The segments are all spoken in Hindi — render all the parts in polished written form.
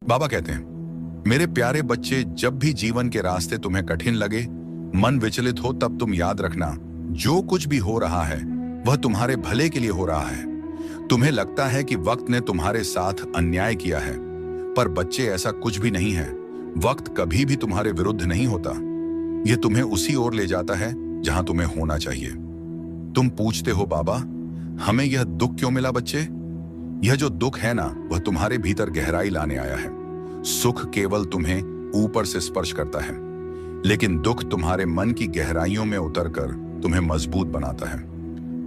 बाबा कहते हैं, मेरे प्यारे बच्चे, जब भी जीवन के रास्ते तुम्हें कठिन लगे, मन विचलित हो, तब तुम याद रखना, जो कुछ भी हो रहा है वह तुम्हारे भले के लिए हो रहा है। तुम्हें लगता है कि वक्त ने तुम्हारे साथ अन्याय किया है, पर बच्चे ऐसा कुछ भी नहीं है। वक्त कभी भी तुम्हारे विरुद्ध नहीं होता। यह तुम्हें उसी ओर ले जाता है जहां तुम्हें होना चाहिए। तुम पूछते हो, बाबा हमें यह दुख क्यों मिला? बच्चे, यह जो दुख है ना, वह तुम्हारे भीतर गहराई लाने आया है। सुख केवल तुम्हें ऊपर से स्पर्श करता है, लेकिन दुख तुम्हारे मन की गहराइयों में उतरकर तुम्हें मजबूत बनाता है।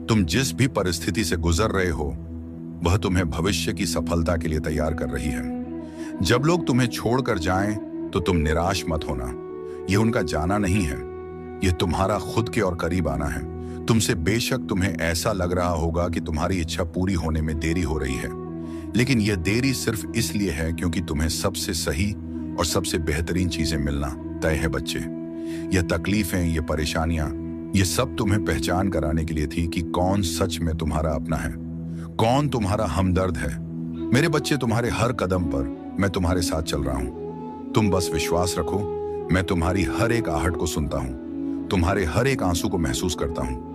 तुम जिस भी परिस्थिति से गुजर रहे हो, वह तुम्हें भविष्य की सफलता के लिए तैयार कर रही है। जब लोग तुम्हें छोड़कर जाएं, तो तुम निराश मत होना। यह उनका जाना नहीं है, यह तुम्हारा खुद के और करीब आना है। तुमसे बेशक तुम्हें ऐसा लग रहा होगा कि तुम्हारी इच्छा पूरी होने में देरी हो रही है, लेकिन यह देरी सिर्फ इसलिए है क्योंकि तुम्हें सबसे सही और सबसे बेहतरीन चीजें मिलना तय है। बच्चे, यह तकलीफें, ये परेशानियां, ये सब तुम्हें पहचान कराने के लिए थी कि कौन सच में तुम्हारा अपना है, कौन तुम्हारा हमदर्द है। मेरे बच्चे, तुम्हारे हर कदम पर मैं तुम्हारे साथ चल रहा हूं। तुम बस विश्वास रखो, मैं तुम्हारी हर एक आहट को सुनता हूं, तुम्हारे हर एक आंसू को महसूस करता हूं।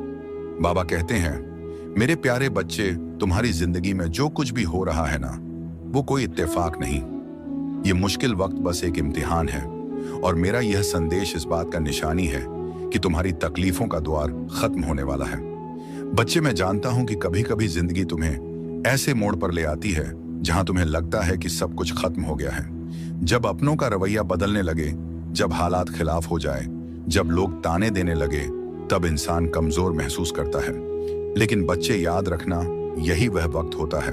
बाबा कहते हैं, मेरे प्यारे बच्चे, तुम्हारी जिंदगी में जो कुछ भी हो रहा है ना, वो कोई इत्तेफाक नहीं। ये मुश्किल वक्त बस एक इम्तिहान है, और मेरा यह संदेश इस बात का निशानी है कि तुम्हारी तकलीफों का द्वार खत्म होने वाला है। बच्चे, मैं जानता हूं कि कभी कभी जिंदगी तुम्हें ऐसे मोड़ पर ले आती है जहां तुम्हें लगता है कि सब कुछ खत्म हो गया है। जब अपनों का रवैया बदलने लगे, जब हालात खिलाफ हो जाए, जब लोग ताने देने लगे, तब इंसान कमजोर महसूस करता है। लेकिन बच्चे, याद रखना, यही वह वक्त होता है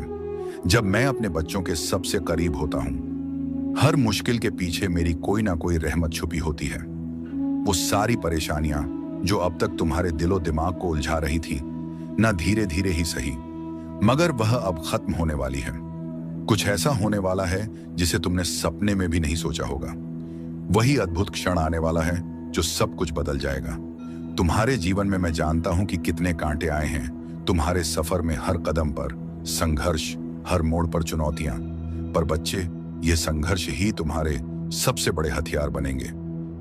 जब मैं अपने बच्चों के सबसे करीब होता हूं। हर मुश्किल के पीछे मेरी कोई ना कोई रहमत छुपी होती है। वो सारी परेशानियां जो अब तक तुम्हारे दिलो दिमाग को उलझा रही थी, ना धीरे धीरे ही सही, मगर वह अब खत्म होने वाली है। कुछ ऐसा होने वाला है जिसे तुमने सपने में भी नहीं सोचा होगा। वही अद्भुत क्षण आने वाला है जो सब कुछ बदल जाएगा। तुम्हारे जीवन में मैं जानता हूं कि कितने कांटे आए हैं। तुम्हारे सफर में हर कदम पर संघर्ष, हर मोड़ पर चुनौतियां, पर बच्चे, ये संघर्ष ही तुम्हारे सबसे बड़े हथियार बनेंगे।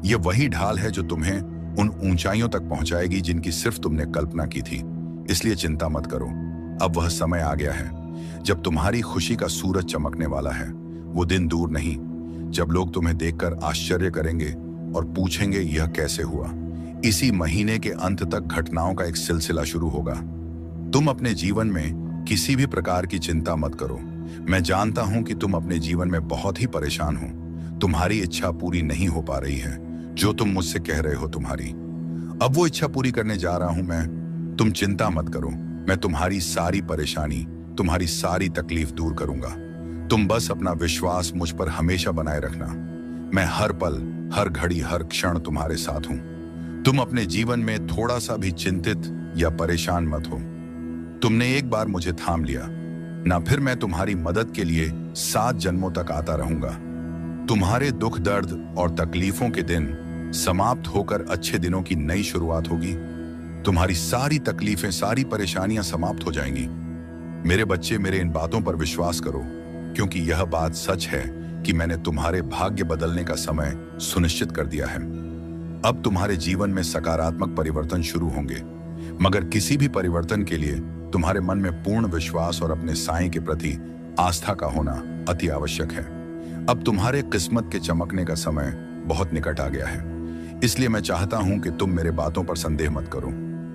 ये वही ढाल है जो तुम्हें उन ऊंचाइयों तक पहुंचाएगी जिनकी सिर्फ तुमने कल्पना की थी। इसलिए चिंता मत करो, अब वह समय आ गया है जब तुम्हारी खुशी का सूरज चमकने वाला है। वो दिन दूर नहीं जब लोग तुम्हें देखकर आश्चर्य करेंगे और पूछेंगे, यह कैसे हुआ? इसी महीने के अंत तक घटनाओं का एक सिलसिला शुरू होगा। तुम अपने जीवन में किसी भी प्रकार की चिंता मत करो। मैं जानता हूं कि तुम अपने जीवन में बहुत ही परेशान हो। तुम्हारी इच्छा पूरी नहीं हो पा रही है, जो तुम मुझसे कह रहे हो तुम्हारी। अब वो इच्छा पूरी करने जा रहा हूं मैं। तुम चिंता मत करो, मैं तुम्हारी सारी परेशानी, तुम्हारी सारी तकलीफ दूर करूंगा। तुम बस अपना विश्वास मुझ पर हमेशा बनाए रखना। मैं हर पल, हर घड़ी, हर क्षण तुम्हारे साथ हूं। तुम अपने जीवन में थोड़ा सा भी चिंतित या परेशान मत हो। तुमने एक बार मुझे थाम लिया ना, फिर मैं तुम्हारी मदद के लिए 7 जन्मों तक आता रहूंगा। तुम्हारे दुख, दर्द और तकलीफों के दिन समाप्त होकर अच्छे दिनों की नई शुरुआत होगी। तुम्हारी सारी तकलीफें, सारी परेशानियां समाप्त हो जाएंगी। मेरे बच्चे, मेरे इन बातों पर विश्वास करो, क्योंकि यह बात सच है कि मैंने तुम्हारे भाग्य बदलने का समय सुनिश्चित कर दिया है। अब तुम्हारे जीवन में सकारात्मक परिवर्तन शुरू होंगे, मगर किसी भी परिवर्तन के लिए तुम्हारे मन में पूर्ण विश्वास और अपने साईं के प्रति आस्था का होना अति आवश्यक है। अब तुम्हारे किस्मत के चमकने का समय बहुत निकट आ गया है। इसलिए मैं चाहता हूं कि तुम मेरे बातों पर संदेह मत करो।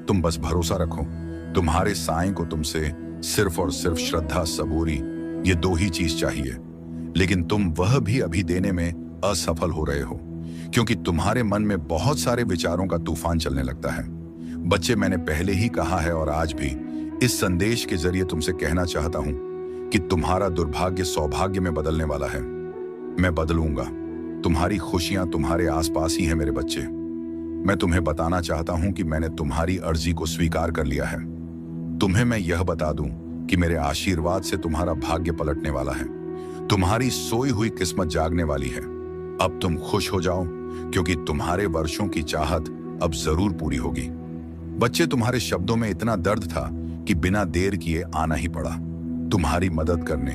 तुम बस भरोसा रखो। तुम्हारे साईं को तुमसे सिर्फ और सिर्फ श्रद्धा, सबूरी, ये 2 ही चीज चाहिए। लेकिन तुम वह भी अभी देने में असफल हो रहे हो, क्योंकि तुम्हारे मन में बहुत सारे विचारों का तूफान चलने लगता है। बच्चे, मैंने पहले ही कहा है और आज भी इस संदेश के जरिए तुमसे कहना चाहता हूं कि तुम्हारा दुर्भाग्य सौभाग्य में बदलने वाला है। मैं बदलूंगा। तुम्हारी खुशियां तुम्हारे आसपास ही है मेरे बच्चे। मैं तुम्हें बताना चाहता हूं कि मैंने तुम्हारी अर्जी को स्वीकार कर लिया है। तुम्हें मैं यह बता दूं कि मेरे आशीर्वाद से तुम्हारा भाग्य पलटने वाला है। तुम्हारी सोई हुई किस्मत जागने वाली है। अब तुम खुश हो जाओ, क्योंकि तुम्हारे वर्षों की चाहत अब जरूर पूरी होगी। बच्चे, तुम्हारे शब्दों में इतना दर्द था कि बिना देर किए आना ही पड़ा तुम्हारी मदद करने।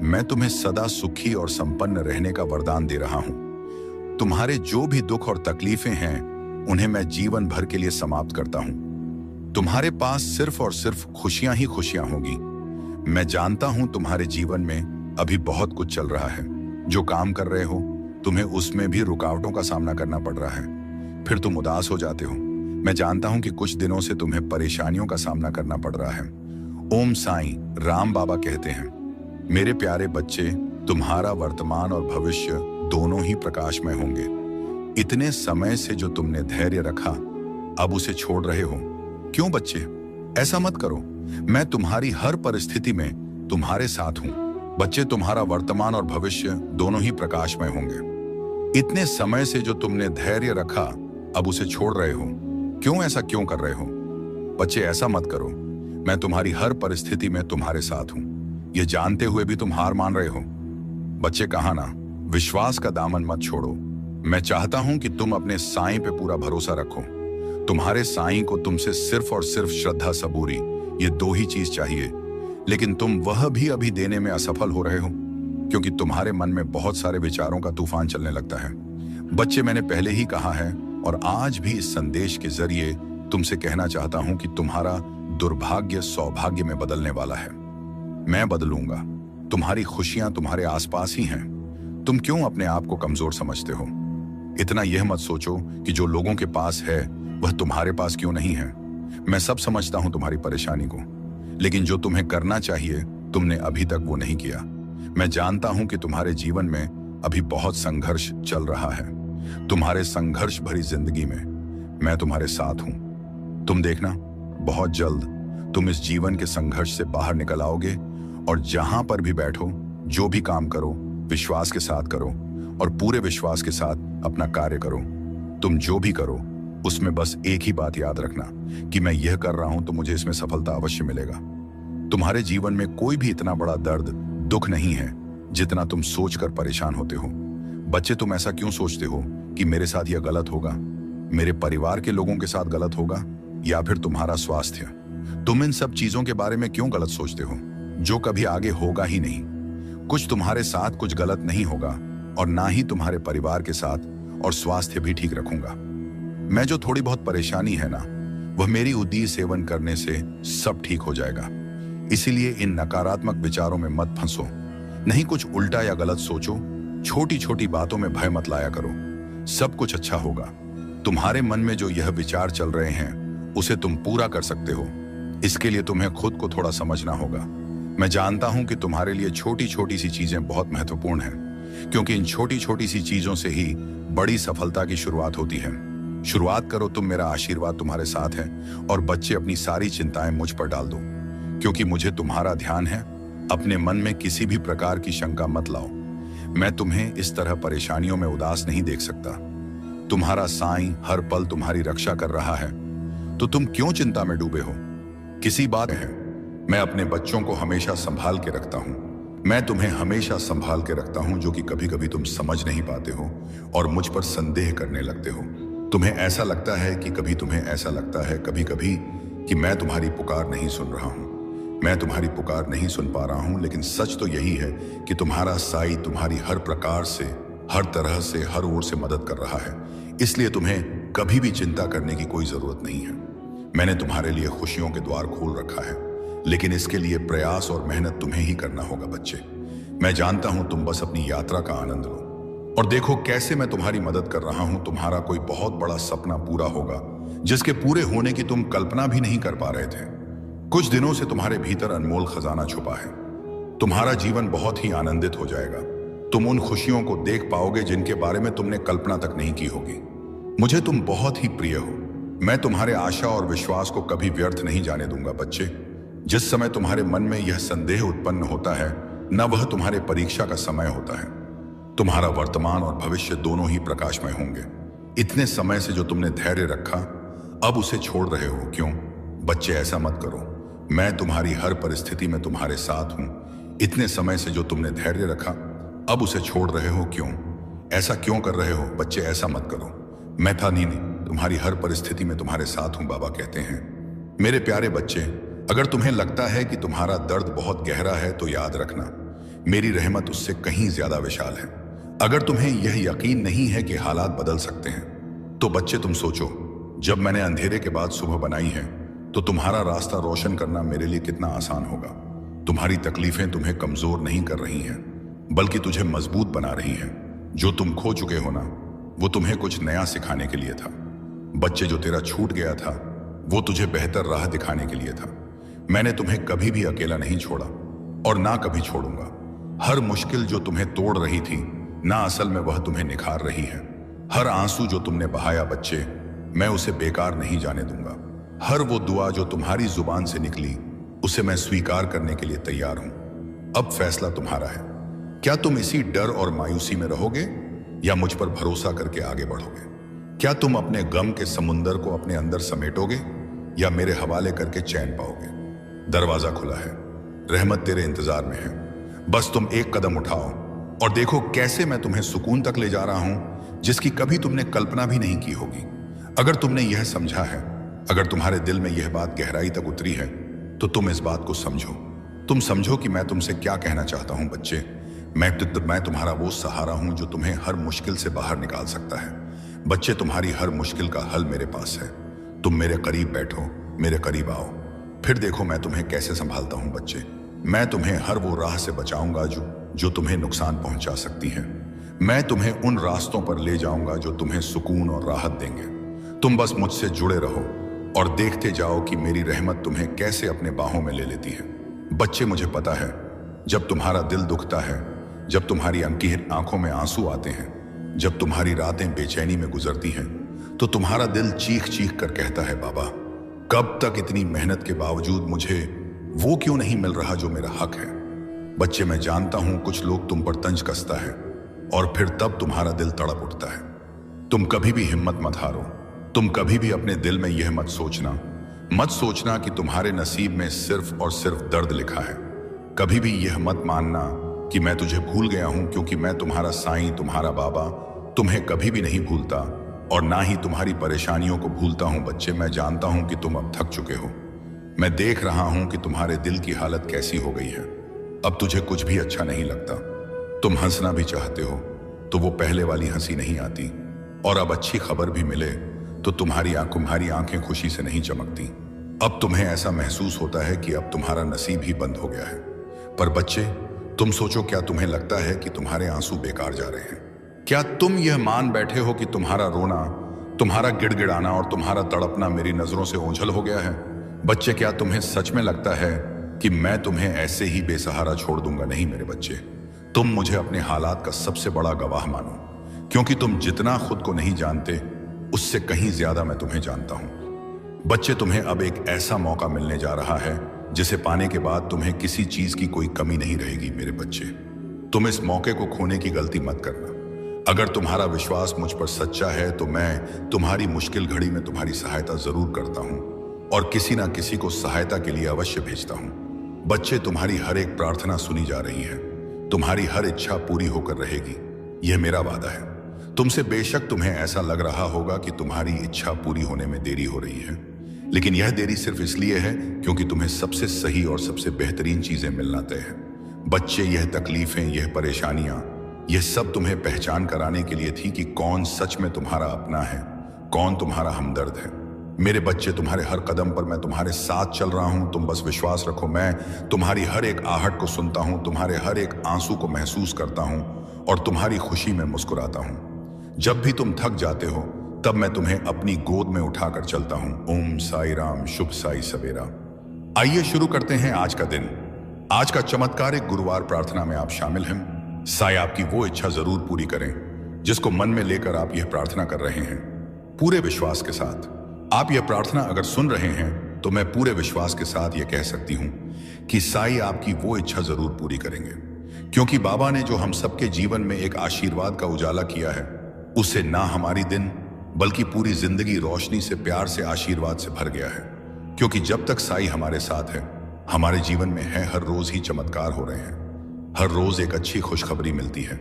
मैं तुम्हें सदा सुखी और संपन्न रहने का वरदान दे रहा हूं। तुम्हारे जो भी दुख और तकलीफें हैं उन्हें मैं जीवन भर के लिए समाप्त करता हूं। तुम्हारे पास सिर्फ और सिर्फ खुशियां ही खुशियां होगी। मैं जानता हूं तुम्हारे जीवन में अभी बहुत कुछ चल रहा है। जो काम कर रहे हो तुम्हें उसमें भी रुकावटों का सामना करना पड़ रहा है, फिर तुम उदास हो जाते हो। मैं जानता हूं कि कुछ दिनों से तुम्हें परेशानियों का सामना करना पड़ रहा है। ओम साईं राम बाबा कहते हैं, मेरे प्यारे बच्चे, तुम्हारा वर्तमान और भविष्य दोनों ही प्रकाशमय होंगे। इतने समय से जो तुमने धैर्य रखा, अब उसे छोड़ रहे हो। क्यों बच्चे, ऐसा मत करो। मैं तुम्हारी हर परिस्थिति में तुम्हारे साथ हूं। बच्चे, तुम्हारा वर्तमान और भविष्य दोनों ही प्रकाशमय होंगे। इतने समय से जो तुमने धैर्य रखा, अब उसे छोड़ रहे हो। क्यों, ऐसा क्यों कर रहे हो? बच्चे, ऐसा मत करो। मैं तुम्हारी हर परिस्थिति में तुम्हारे साथ हूं। ये जानते हुए भी तुम हार मान रहे हो। बच्चे, कहा ना, विश्वास का दामन मत छोड़ो। मैं चाहता हूं कि तुम अपने साईं पे पूरा भरोसा रखो। तुम्हारे साईं को तुमसे सिर्फ और सिर्फ श्रद्धा, सबूरी, ये दो ही चीज चाहिए। लेकिन तुम वह भी अभी देने में असफल हो रहे हो, क्योंकि तुम्हारे मन में बहुत सारे विचारों का तूफान चलने लगता है। बच्चे, मैंने पहले ही कहा है और आज भी इस संदेश के जरिए तुमसे कहना चाहता हूं कि तुम्हारा दुर्भाग्य सौभाग्य में बदलने वाला है। मैं बदलूंगा। तुम्हारी खुशियां तुम्हारे आसपास ही हैं। तुम क्यों अपने आप को कमजोर समझते हो? इतना यह मत सोचो कि जो लोगों के पास है वह तुम्हारे पास क्यों नहीं है। मैं सब समझता हूं तुम्हारी परेशानी को, लेकिन जो तुम्हें करना चाहिए तुमने अभी तक वो नहीं किया। मैं जानता हूं कि तुम्हारे जीवन में अभी बहुत संघर्ष चल रहा है। तुम्हारे संघर्ष भरी जिंदगी में मैं तुम्हारे साथ हूं। तुम देखना, बहुत जल्द तुम इस जीवन के संघर्ष से बाहर निकल आओगे और जहां पर भी बैठो, जो भी काम करो, विश्वास के साथ करो और पूरे विश्वास के साथ अपना कार्य करो। तुम जो भी करो उसमें बस एक ही बात याद रखना कि मैं यह कर रहा हूं तो मुझे इसमें सफलता अवश्य मिलेगा। तुम्हारे जीवन में कोई भी इतना बड़ा दर्द, दुख नहीं है जितना तुम सोचकर परेशान होते हो। बच्चे, तुम ऐसा क्यों सोचते हो कि मेरे साथ यह गलत होगा, मेरे परिवार के लोगों के साथ गलत होगा, या फिर तुम्हारा स्वास्थ्य? तुम इन सब चीजों के बारे में क्यों गलत सोचते हो, जो कभी आगे होगा ही नहीं? कुछ तुम्हारे साथ कुछ गलत नहीं होगा और ना ही तुम्हारे परिवार के साथ, और स्वास्थ्य भी ठीक रखूंगा। मैं जो थोड़ी बहुत परेशानी है ना, वह मेरी उदी सेवन करने से सब ठीक हो जाएगा। इसीलिए इन नकारात्मक विचारों में मत फंसो। नहीं कुछ उल्टा या गलत सोचो। छोटी छोटी बातों में भय मत लाया करो। सब कुछ अच्छा होगा। तुम्हारे मन में जो यह विचार चल रहे हैं उसे तुम पूरा कर सकते हो। इसके लिए तुम्हें खुद को थोड़ा समझना होगा। मैं जानता हूं कि तुम्हारे लिए छोटी छोटी सी चीजें बहुत महत्वपूर्ण हैं, क्योंकि इन छोटी छोटी सी चीजों से ही बड़ी सफलता की शुरुआत होती है। शुरुआत करो तुम, मेरा आशीर्वाद तुम्हारे साथ है। और बच्चे, अपनी सारी चिंताएं मुझ पर डाल दो, क्योंकि मुझे तुम्हारा ध्यान है। अपने मन में किसी भी प्रकार की शंका मत लाओ। मैं तुम्हें इस तरह परेशानियों में उदास नहीं देख सकता। तुम्हारा साईं हर पल तुम्हारी रक्षा कर रहा है, तो तुम क्यों चिंता में डूबे हो? किसी बात है, मैं अपने बच्चों को हमेशा संभाल के रखता हूं। मैं तुम्हें हमेशा संभाल के रखता हूं, जो कि कभी कभी तुम समझ नहीं पाते हो और मुझ पर संदेह करने लगते हो। तुम्हें ऐसा लगता है कि कभी तुम्हें ऐसा लगता है कभी कभी कि मैं तुम्हारी पुकार नहीं सुन रहा हूं। मैं तुम्हारी पुकार नहीं सुन पा रहा हूं, लेकिन सच तो यही है कि तुम्हारा साईं तुम्हारी हर प्रकार से, हर तरह से, हर ओर से मदद कर रहा है। इसलिए तुम्हें कभी भी चिंता करने की कोई जरूरत नहीं है। मैंने तुम्हारे लिए खुशियों के द्वार खोल रखा है, लेकिन इसके लिए प्रयास और मेहनत तुम्हें ही करना होगा बच्चे। मैं जानता हूं, तुम बस अपनी यात्रा का आनंद लो और देखो कैसे मैं तुम्हारी मदद कर रहा हूं। तुम्हारा कोई बहुत बड़ा सपना पूरा होगा, जिसके पूरे होने की तुम कल्पना भी नहीं कर पा रहे थे। कुछ दिनों से तुम्हारे भीतर अनमोल खजाना छुपा है। तुम्हारा जीवन बहुत ही आनंदित हो जाएगा। तुम उन खुशियों को देख पाओगे जिनके बारे में तुमने कल्पना तक नहीं की होगी। मुझे तुम बहुत ही प्रिय हो। मैं तुम्हारे आशा और विश्वास को कभी व्यर्थ नहीं जाने दूंगा बच्चे। जिस समय तुम्हारे मन में यह संदेह उत्पन्न होता है, न वह तुम्हारे परीक्षा का समय होता है। तुम्हारा वर्तमान और भविष्य दोनों ही प्रकाशमय होंगे। इतने समय से जो तुमने धैर्य रखा, अब उसे छोड़ रहे हो। क्यों? बच्चे, ऐसा मत करो। मैं तुम्हारी हर परिस्थिति में तुम्हारे साथ हूं। इतने समय से जो तुमने धैर्य रखा, अब उसे छोड़ रहे हो। क्यों? ऐसा क्यों कर रहे हो? बच्चे, ऐसा मत करो। मैं था नहीं, तुम्हारी हर परिस्थिति में तुम्हारे साथ हूं, बाबा कहते हैं। मेरे प्यारे बच्चे, अगर तुम्हें लगता है कि तुम्हारा दर्द बहुत गहरा है, तो याद रखना, मेरी रहमत उससे कहीं ज्यादा विशाल है। अगर तुम्हें यह यकीन नहीं है कि हालात बदल सकते हैं, तो बच्चे तुम सोचो, जब मैंने अंधेरे के बाद सुबह बनाई है, तो तुम्हारा रास्ता रोशन करना मेरे लिए कितना आसान होगा। तुम्हारी तकलीफें तुम्हें कमजोर नहीं कर रही हैं, बल्कि तुझे मजबूत बना रही हैं। जो तुम खो चुके हो ना, वो तुम्हें कुछ नया सिखाने के लिए था। बच्चे, जो तेरा छूट गया था, वो तुझे बेहतर राह दिखाने के लिए था। मैंने तुम्हें कभी भी अकेला नहीं छोड़ा और ना कभी छोड़ूंगा। हर मुश्किल जो तुम्हें तोड़ रही थी ना, असल में वह तुम्हें निखार रही है। हर आंसू जो तुमने बहाया बच्चे, मैं उसे बेकार नहीं जाने दूंगा। हर वो दुआ जो तुम्हारी जुबान से निकली, उसे मैं स्वीकार करने के लिए तैयार हूं। अब फैसला तुम्हारा है। क्या तुम इसी डर और मायूसी में रहोगे या मुझ पर भरोसा करके आगे बढ़ोगे? क्या तुम अपने गम के समुंदर को अपने अंदर समेटोगे या मेरे हवाले करके चैन पाओगे? दरवाजा खुला है, रहमत तेरे इंतजार में है। बस तुम एक कदम उठाओ और देखो कैसे मैं तुम्हें सुकून तक ले जा रहा हूं, जिसकी कभी तुमने कल्पना भी नहीं की होगी। अगर तुमने यह समझा है, अगर तुम्हारे दिल में यह बात गहराई तक उतरी है, तो तुम इस बात को समझो। तुम समझो कि मैं तुमसे क्या कहना चाहता हूं बच्चे। मैं तुम्हारा वो सहारा हूं जो तुम्हें हर मुश्किल से बाहर निकाल सकता है। बच्चे, तुम्हारी हर मुश्किल का हल मेरे पास है। तुम मेरे करीब बैठो, मेरे करीब आओ, फिर देखो मैं तुम्हें कैसे संभालता हूं बच्चे। मैं तुम्हें हर वो राह से बचाऊंगा जो तुम्हें नुकसान पहुंचा सकती है। मैं तुम्हें उन रास्तों पर ले जाऊंगा जो तुम्हें सुकून और राहत देंगे। तुम बस मुझसे जुड़े रहो और देखते जाओ कि मेरी रहमत तुम्हें कैसे अपने बाहों में ले लेती है। बच्चे, मुझे पता है, जब तुम्हारा दिल दुखता है, जब तुम्हारी आंखों में आंसू आते हैं, जब तुम्हारी रातें बेचैनी में गुजरती हैं, तो तुम्हारा दिल चीख चीख कर कहता है, बाबा, कब तक इतनी मेहनत के बावजूद मुझे वो क्यों नहीं मिल रहा जो मेरा हक है? बच्चे, मैं जानता हूं कुछ लोग तुम पर तंज कसता है और फिर तब तुम्हारा दिल तड़प उठता है। तुम कभी भी हिम्मत मत हारो। तुम कभी भी अपने दिल में यह मत सोचना कि तुम्हारे नसीब में सिर्फ और सिर्फ दर्द लिखा है। कभी भी यह मत मानना कि मैं तुझे भूल गया हूं, क्योंकि मैं तुम्हारा साईं, तुम्हारा बाबा, तुम्हें कभी भी नहीं भूलता और ना ही तुम्हारी परेशानियों को भूलता हूं। बच्चे, मैं जानता हूं कि तुम अब थक चुके हो। मैं देख रहा हूं कि तुम्हारे दिल की हालत कैसी हो गई है। अब तुझे कुछ भी अच्छा नहीं लगता। तुम हंसना भी चाहते हो तो वो पहले वाली हंसी नहीं आती, और अब अच्छी खबर भी मिले तो तुम्हारी आंखें खुशी से नहीं चमकती। अब तुम्हें ऐसा महसूस होता है कि अब तुम्हारा नसीब ही बंद हो गया है। पर बच्चे, तुम सोचो, क्या तुम्हें लगता है कि तुम्हारे आंसू बेकार जा रहे हैं? क्या तुम यह मान बैठे हो कि तुम्हारा रोना, तुम्हारा गिड़गिड़ाना और तुम्हारा तड़पना मेरी नजरों से ओझल हो गया है? बच्चे, क्या तुम्हें सच में लगता है कि मैं तुम्हें ऐसे ही बेसहारा छोड़ दूंगा? नहीं मेरे बच्चे, तुम मुझे अपने हालात का सबसे बड़ा गवाह मानो, क्योंकि तुम जितना खुद को नहीं जानते, उससे कहीं ज्यादा मैं तुम्हें जानता हूं। बच्चे, तुम्हें अब एक ऐसा मौका मिलने जा रहा है जिसे पाने के बाद तुम्हें किसी चीज की कोई कमी नहीं रहेगी। मेरे बच्चे, तुम इस मौके को खोने की गलती मत करना। अगर तुम्हारा विश्वास मुझ पर सच्चा है तो मैं तुम्हारी मुश्किल घड़ी में तुम्हारी सहायता जरूर करता हूं और किसी ना किसी को सहायता के लिए अवश्य भेजता हूं। बच्चे, तुम्हारी हर एक प्रार्थना सुनी जा रही है। तुम्हारी हर इच्छा पूरी होकर रहेगी, यह मेरा वादा है। तुमसे बेशक तुम्हें ऐसा लग रहा होगा कि तुम्हारी इच्छा पूरी होने में देरी हो रही है, लेकिन यह देरी सिर्फ इसलिए है क्योंकि तुम्हें सबसे सही और सबसे बेहतरीन चीजें मिलना तय है। बच्चे, यह तकलीफें, यह परेशानियां, यह सब तुम्हें पहचान कराने के लिए थी कि कौन सच में तुम्हारा अपना है, कौन तुम्हारा हमदर्द है। मेरे बच्चे, तुम्हारे हर कदम पर मैं तुम्हारे साथ चल रहा हूं। तुम बस विश्वास रखो, मैं तुम्हारी हर एक आहट को सुनता हूं, तुम्हारे हर एक आंसू को महसूस करता हूं और तुम्हारी खुशी में मुस्कुराता हूं। जब भी तुम थक जाते हो, तब मैं तुम्हें अपनी गोद में उठाकर चलता हूं। ओम साई राम, शुभ साई सवेरा। आइए शुरू करते हैं आज का दिन। आज का चमत्कारिक गुरुवार प्रार्थना में आप शामिल हैं। साई आपकी वो इच्छा जरूर पूरी करें जिसको मन में लेकर आप यह प्रार्थना कर रहे हैं। पूरे विश्वास के साथ आप यह प्रार्थना अगर सुन रहे हैं तो मैं पूरे विश्वास के साथ यह कह सकती हूं कि साई आपकी वो इच्छा जरूर पूरी करेंगे, क्योंकि बाबा ने जो हम सबके जीवन में एक आशीर्वाद का उजाला किया है, उससे ना हमारी दिन बल्कि पूरी जिंदगी रोशनी से, प्यार से, आशीर्वाद से भर गया है। क्योंकि जब तक साई हमारे साथ है, हमारे जीवन में है, हर रोज ही चमत्कार हो रहे हैं। हर रोज एक अच्छी खुशखबरी मिलती है।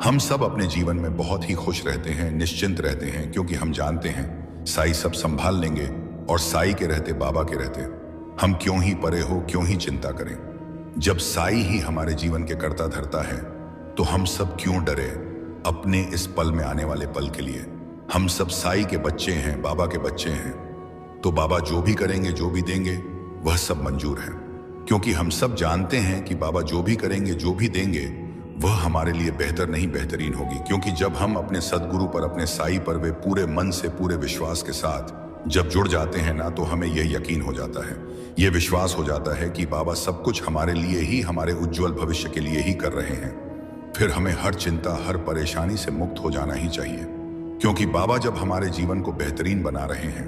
हम सब अपने जीवन में बहुत ही खुश रहते हैं, निश्चिंत रहते हैं, क्योंकि हम जानते हैं साई सब संभाल लेंगे और साई के रहते, बाबा के रहते हम क्यों ही परे हो, क्यों ही चिंता करें। जब साई ही हमारे जीवन के कर्ता धर्ता है तो हम सब क्यों डरे अपने इस पल में आने वाले पल के लिए। हम सब साई के बच्चे हैं, बाबा के बच्चे हैं, तो बाबा जो भी करेंगे, जो भी देंगे, वह सब मंजूर है। क्योंकि हम सब जानते हैं कि बाबा जो भी करेंगे, जो भी देंगे, वह हमारे लिए बेहतर नहीं बेहतरीन होगी। क्योंकि जब हम अपने सदगुरु पर, अपने साई पर वे पूरे मन से, पूरे विश्वास के साथ जब जुड़ जाते हैं ना, तो हमें यह यकीन हो जाता है, यह विश्वास हो जाता है कि बाबा सब कुछ हमारे लिए ही, हमारे उज्जवल भविष्य के लिए ही कर रहे हैं। फिर हमें हर चिंता, हर परेशानी से मुक्त हो जाना ही चाहिए। क्योंकि बाबा जब हमारे जीवन को बेहतरीन बना रहे हैं,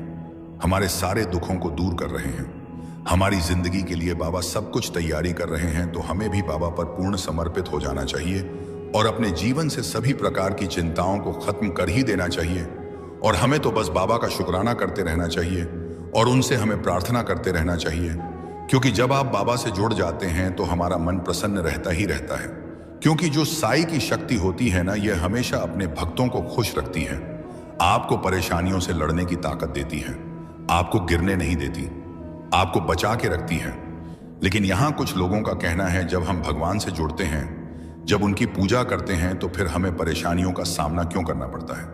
हमारे सारे दुखों को दूर कर रहे हैं, हमारी जिंदगी के लिए बाबा सब कुछ तैयारी कर रहे हैं, तो हमें भी बाबा पर पूर्ण समर्पित हो जाना चाहिए और अपने जीवन से सभी प्रकार की चिंताओं को खत्म कर ही देना चाहिए। और हमें तो बस बाबा का शुक्राना करते रहना चाहिए और उनसे हमें प्रार्थना करते रहना चाहिए। क्योंकि जब आप बाबा से जुड़ जाते हैं तो हमारा मन प्रसन्न रहता ही रहता है। क्योंकि जो साई की शक्ति होती है ना, यह हमेशा अपने भक्तों को खुश रखती है, आपको परेशानियों से लड़ने की ताकत देती है, आपको गिरने नहीं देती, आपको बचा के रखती है। लेकिन यहां कुछ लोगों का कहना है, जब हम भगवान से जुड़ते हैं, जब उनकी पूजा करते हैं, तो फिर हमें परेशानियों का सामना क्यों करना पड़ता है,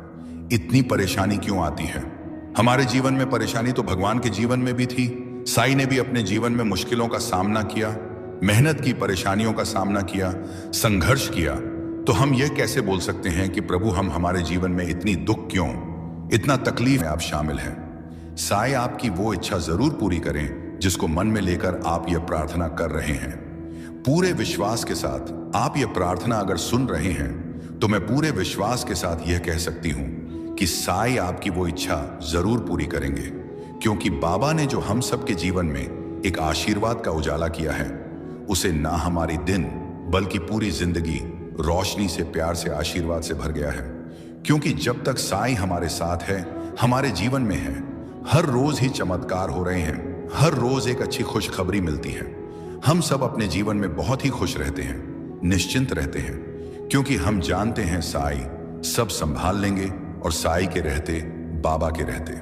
इतनी परेशानी क्यों आती है। हमारे जीवन में परेशानी तो भगवान के जीवन में भी थी। साई ने भी अपने जीवन में मुश्किलों का सामना किया, मेहनत की, परेशानियों का सामना किया, संघर्ष किया। तो हम यह कैसे बोल सकते हैं कि प्रभु हम हमारे जीवन में इतनी दुख क्यों, इतना तकलीफ में आप शामिल हैं। साई आपकी वो इच्छा जरूर पूरी करें जिसको मन में लेकर आप यह प्रार्थना कर रहे हैं। पूरे विश्वास के साथ आप यह प्रार्थना अगर सुन रहे हैं, तो मैं पूरे विश्वास के साथ यह कह सकती हूं कि साई आपकी वो इच्छा जरूर पूरी करेंगे। क्योंकि बाबा ने जो हम सबके जीवन में एक आशीर्वाद का उजाला किया है, उसे ना हमारी दिन बल्कि पूरी जिंदगी रोशनी से, प्यार से, आशीर्वाद से भर गया है। क्योंकि जब तक साई हमारे साथ है, हमारे जीवन में है, हर रोज ही चमत्कार हो रहे हैं, हर रोज एक अच्छी खुशखबरी मिलती है। हम सब अपने जीवन में बहुत ही खुश रहते हैं, निश्चिंत रहते हैं, क्योंकि हम जानते हैं साई सब संभाल लेंगे और साई के रहते, बाबा के रहते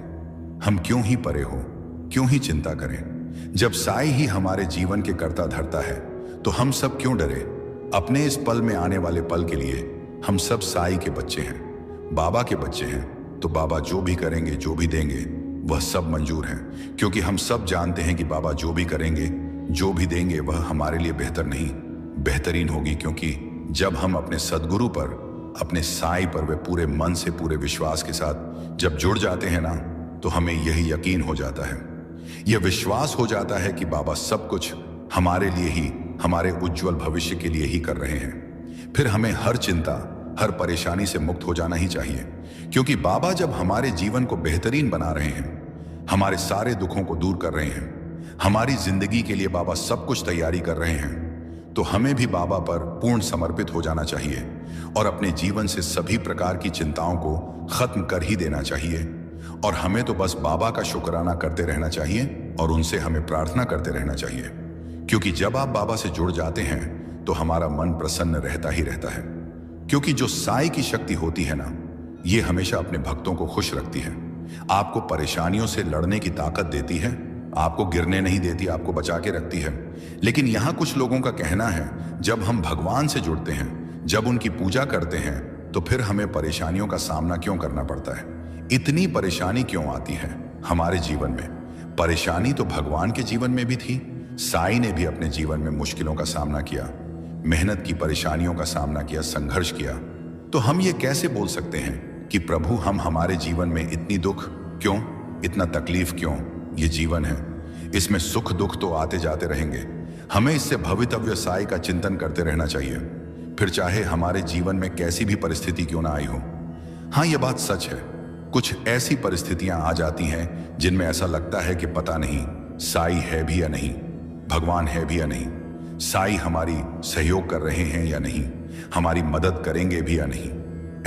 हम क्यों ही परे हो, क्यों ही चिंता करें। जब साई ही हमारे जीवन के कर्ता धर्ता है, तो हम सब क्यों डरे अपने इस पल में आने वाले पल के लिए। हम सब साई के बच्चे हैं, बाबा के बच्चे हैं, तो बाबा जो भी करेंगे, जो भी देंगे, वह सब मंजूर है। क्योंकि हम सब जानते हैं कि बाबा जो भी करेंगे, जो भी देंगे, वह हमारे लिए बेहतर नहीं बेहतरीन होगी। क्योंकि जब हम अपने सदगुरु पर, अपने साई पर वे पूरे मन से, पूरे विश्वास के साथ जब जुड़ जाते हैं ना, तो हमें यही यकीन हो जाता है, यह विश्वास हो जाता है कि बाबा सब कुछ हमारे लिए ही, हमारे उज्जवल भविष्य के लिए ही कर रहे हैं। फिर हमें हर चिंता, हर परेशानी से मुक्त हो जाना ही चाहिए। क्योंकि बाबा जब हमारे जीवन को बेहतरीन बना रहे हैं, हमारे सारे दुखों को दूर कर रहे हैं, हमारी जिंदगी के लिए बाबा सब कुछ तैयारी कर रहे हैं, तो हमें भी बाबा पर पूर्ण समर्पित हो जाना चाहिए और अपने जीवन से सभी प्रकार की चिंताओं को खत्म कर ही देना चाहिए। और हमें तो बस बाबा का शुक्राना करते रहना चाहिए और उनसे हमें प्रार्थना करते रहना चाहिए। क्योंकि जब आप बाबा से जुड़ जाते हैं, तो हमारा मन प्रसन्न रहता ही रहता है। क्योंकि जो साई की शक्ति होती है ना, ये हमेशा अपने भक्तों को खुश रखती है, आपको परेशानियों से लड़ने की ताकत देती है, आपको गिरने नहीं देती, आपको बचा के रखती है। लेकिन यहां कुछ लोगों का कहना है, जब हम भगवान से जुड़ते हैं, जब उनकी पूजा करते हैं, तो फिर हमें परेशानियों का सामना क्यों करना पड़ता है, इतनी परेशानी क्यों आती है हमारे जीवन में। परेशानी तो भगवान के जीवन में भी थी। साई ने भी अपने जीवन में मुश्किलों का सामना किया, मेहनत की, परेशानियों का सामना किया, संघर्ष किया। तो हम ये कैसे बोल सकते हैं कि प्रभु हम हमारे जीवन में इतनी दुख क्यों, इतना तकलीफ क्यों। ये जीवन है, इसमें सुख दुख तो आते जाते रहेंगे। हमें इससे भवितव्य साई का चिंतन करते रहना चाहिए, फिर चाहे हमारे जीवन में कैसी भी परिस्थिति क्यों ना आई हो। हाँ, ये बात सच है, कुछ ऐसी परिस्थितियां आ जाती हैं जिनमें ऐसा लगता है कि पता नहीं साई है भी या नहीं, भगवान है भी या नहीं, साई हमारी सहयोग कर रहे हैं या नहीं, हमारी मदद करेंगे भी या नहीं।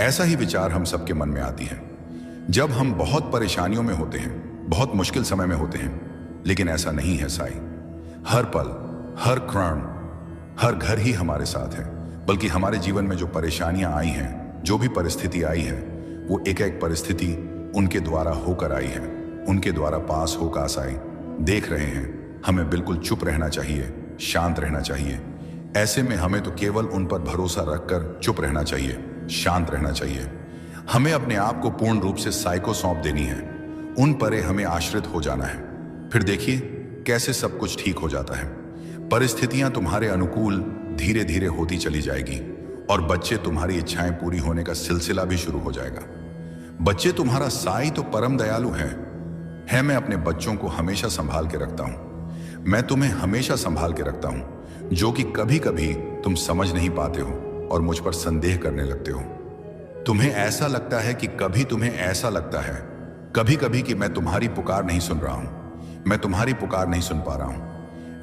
ऐसा ही विचार हम सबके मन में आती है जब हम बहुत परेशानियों में होते हैं, बहुत मुश्किल समय में होते हैं। लेकिन ऐसा नहीं है, साई हर पल, हर क्षण, हर घर ही हमारे साथ है। बल्कि हमारे जीवन में जो परेशानियां आई हैं, जो भी परिस्थिति आई है, वो एक एक परिस्थिति उनके द्वारा होकर आई है, उनके द्वारा पास होकर साई देख रहे हैं। हमें बिल्कुल चुप रहना चाहिए, शांत रहना चाहिए। ऐसे में हमें तो केवल उन पर भरोसा रखकर चुप रहना चाहिए, शांत रहना चाहिए। हमें अपने आप को पूर्ण रूप से साई को सौंप देनी है, उन पर हमें आश्रित हो जाना है। फिर देखिए कैसे सब कुछ ठीक हो जाता है। परिस्थितियां तुम्हारे अनुकूल धीरे धीरे होती चली जाएगी और बच्चे तुम्हारी इच्छाएं पूरी होने का सिलसिला भी शुरू हो जाएगा। बच्चे तुम्हारा साई तो परम दयालु है। मैं अपने बच्चों को हमेशा संभाल के रखता हूं। मैं तुम्हें हमेशा संभाल के रखता हूं, जो कि कभी कभी तुम समझ नहीं पाते हो और मुझ पर संदेह करने लगते हो। तुम्हें ऐसा लगता है कि कभी कभी कि मैं तुम्हारी पुकार नहीं सुन रहा हूं, मैं तुम्हारी पुकार नहीं सुन पा रहा हूं।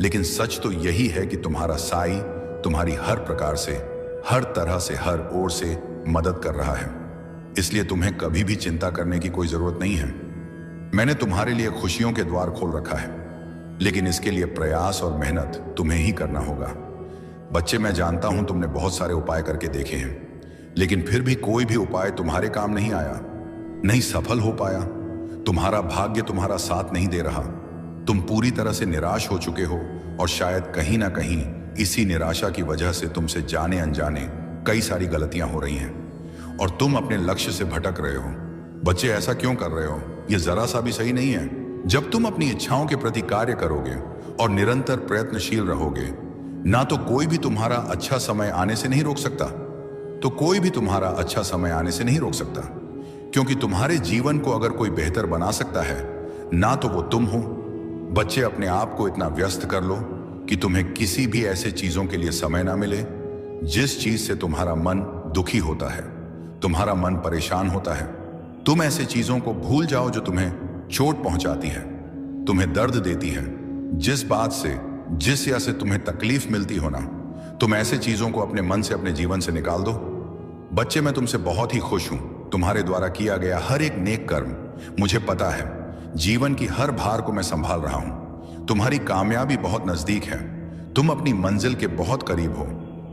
लेकिन सच तो यही है कि तुम्हारा साई तुम्हारी हर प्रकार से, हर तरह से, हर ओर से मदद कर रहा है। इसलिए तुम्हें कभी भी चिंता करने की कोई जरूरत नहीं है। मैंने तुम्हारे लिए खुशियों के द्वार खोल रखा है, लेकिन इसके लिए प्रयास और मेहनत तुम्हें ही करना होगा। बच्चे, मैं जानता हूं तुमने बहुत सारे उपाय करके देखे हैं, लेकिन फिर भी कोई भी उपाय तुम्हारे काम नहीं आया, नहीं सफल हो पाया। तुम्हारा भाग्य तुम्हारा साथ नहीं दे रहा। तुम पूरी तरह से निराश हो चुके हो और शायद कहीं ना कहीं इसी निराशा की वजह से तुमसे जाने अनजाने कई सारी गलतियां हो रही हैं और तुम अपने लक्ष्य से भटक रहे हो। बच्चे, ऐसा क्यों कर रहे हो? यह जरा सा भी सही नहीं है। जब तुम अपनी इच्छाओं के प्रति कार्य करोगे और निरंतर प्रयत्नशील रहोगे, ना तो कोई भी तुम्हारा अच्छा समय आने से नहीं रोक सकता, क्योंकि तुम्हारे जीवन को अगर कोई बेहतर बना सकता है, ना तो वो तुम हो। बच्चे, अपने आप को इतना व्यस्त कर लो कि तुम्हें किसी भी ऐसे चीजों के लिए समय ना मिले जिस चीज से तुम्हारा मन दुखी होता है, तुम्हारा मन परेशान होता है। तुम ऐसे चीजों को भूल जाओ जो तुम्हें चोट पहुंचाती है, तुम्हें दर्द देती है। जिस बात से, जिस या से तुम्हें तकलीफ मिलती हो ना, तुम ऐसे चीजों को अपने मन से, अपने जीवन से निकाल दो। बच्चे, मैं तुमसे बहुत ही खुश हूं। तुम्हारे द्वारा किया गया हर एक नेक कर्म, मुझे पता है, जीवन की हर भार को मैं संभाल रहा हूं। तुम्हारी कामयाबी बहुत नजदीक है। तुम अपनी मंजिल के बहुत करीब हो।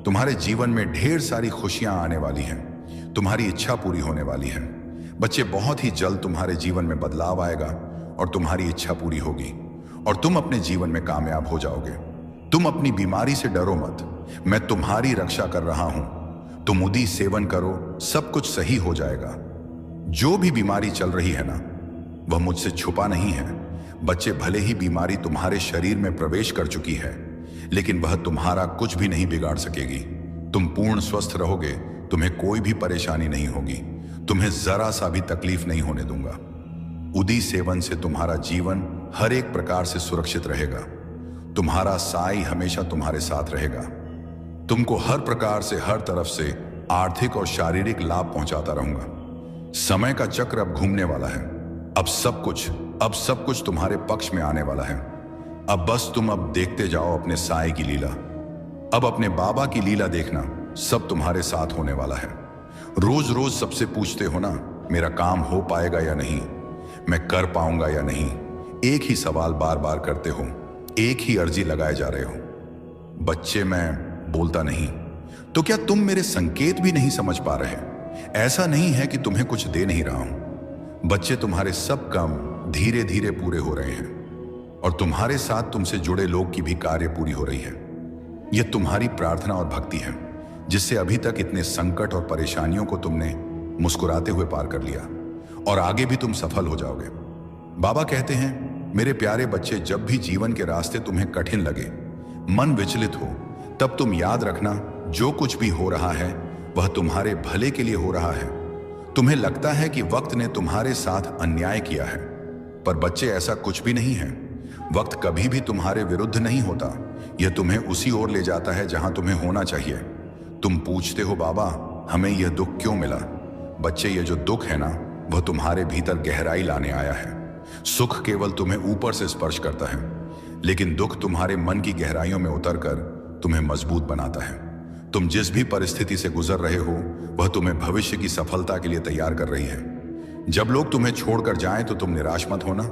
तुम्हारे जीवन में ढेर सारी खुशियां आने वाली हैं। तुम्हारी इच्छा पूरी होने वाली है। बच्चे, बहुत ही जल्द तुम्हारे जीवन में बदलाव आएगा और तुम्हारी इच्छा पूरी होगी और तुम अपने जीवन में कामयाब हो जाओगे। तुम अपनी बीमारी से डरो मत, मैं तुम्हारी रक्षा कर रहा हूं। तुम उदी सेवन करो, सब कुछ सही हो जाएगा। जो भी बीमारी चल रही है ना, वह मुझसे छुपा नहीं है। बच्चे, भले ही बीमारी तुम्हारे शरीर में प्रवेश कर चुकी है, लेकिन वह तुम्हारा कुछ भी नहीं बिगाड़ सकेगी। तुम पूर्ण स्वस्थ रहोगे, तुम्हें कोई भी परेशानी नहीं होगी, तुम्हें जरा सा भी तकलीफ नहीं होने दूंगा। उदी सेवन से तुम्हारा जीवन हर एक प्रकार से सुरक्षित रहेगा। तुम्हारा साई हमेशा तुम्हारे साथ रहेगा। तुमको हर प्रकार से, हर तरफ से आर्थिक और शारीरिक लाभ पहुंचाता रहूंगा। समय का चक्र अब घूमने वाला है। अब सब कुछ तुम्हारे पक्ष में आने वाला है। अब बस तुम अब देखते जाओ अपने साई की लीला। अब अपने बाबा की लीला देखना, सब तुम्हारे साथ होने वाला है। रोज रोज सबसे पूछते हो ना, मेरा काम हो पाएगा या नहीं, मैं कर पाऊंगा या नहीं। एक ही सवाल बार बार करते हो, एक ही अर्जी लगाए जा रहे हो। बच्चे, मैं बोलता नहीं तो क्या तुम मेरे संकेत भी नहीं समझ पा रहे? ऐसा नहीं है कि तुम्हें कुछ दे नहीं रहा हूं। बच्चे, तुम्हारे सब काम धीरे धीरे पूरे हो रहे हैं और तुम्हारे साथ तुमसे जुड़े लोग की भी कार्य पूरी हो रही है। यह तुम्हारी प्रार्थना और भक्ति है, जिससे अभी तक इतने संकट और परेशानियों को तुमने मुस्कुराते हुए पार कर लिया और आगे भी तुम सफल हो जाओगे। बाबा कहते हैं, मेरे प्यारे बच्चे, जब भी जीवन के रास्ते तुम्हें कठिन लगे, मन विचलित हो, तब तुम याद रखना, जो कुछ भी हो रहा है वह तुम्हारे भले के लिए हो रहा है। तुम्हें लगता है कि वक्त ने तुम्हारे साथ अन्याय किया है, पर बच्चे, ऐसा कुछ भी नहीं है। वक्त कभी भी तुम्हारे विरुद्ध नहीं होता, यह तुम्हें उसी ओर ले जाता है जहां तुम्हें होना चाहिए। तुम पूछते हो, बाबा हमें यह दुख क्यों मिला? बच्चे, यह जो दुख है ना, वह तुम्हारे भीतर गहराई लाने आया है। सुख केवल तुम्हें ऊपर से स्पर्श करता है, लेकिन दुख तुम्हारे मन की गहराइयों में उतरकर तुम्हें मजबूत बनाता है। तुम जिस भी परिस्थिति से गुजर रहे हो, वह तुम्हें भविष्य की सफलता के लिए तैयार कर रही है। जब लोग तुम्हें छोड़कर जाएं तो तुम निराश मत होना।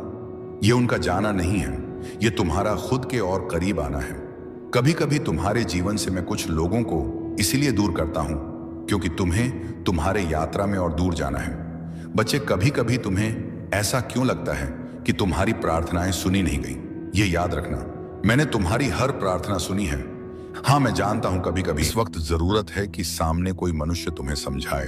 यह उनका जाना नहीं है, यह तुम्हारा खुद के और करीब आना है। कभी कभी तुम्हारे जीवन से मैं कुछ लोगों को इसीलिए दूर करता हूं क्योंकि तुम्हें तुम्हारे यात्रा में और दूर जाना है। बच्चे, कभी कभी तुम्हें ऐसा क्यों लगता है कि तुम्हारी प्रार्थनाएं सुनी नहीं गई? ये याद रखना, मैंने तुम्हारी हर प्रार्थना सुनी है। हाँ, मैं जानता हूं कभी कभी इस वक्त जरूरत है कि सामने कोई मनुष्य तुम्हें समझाए,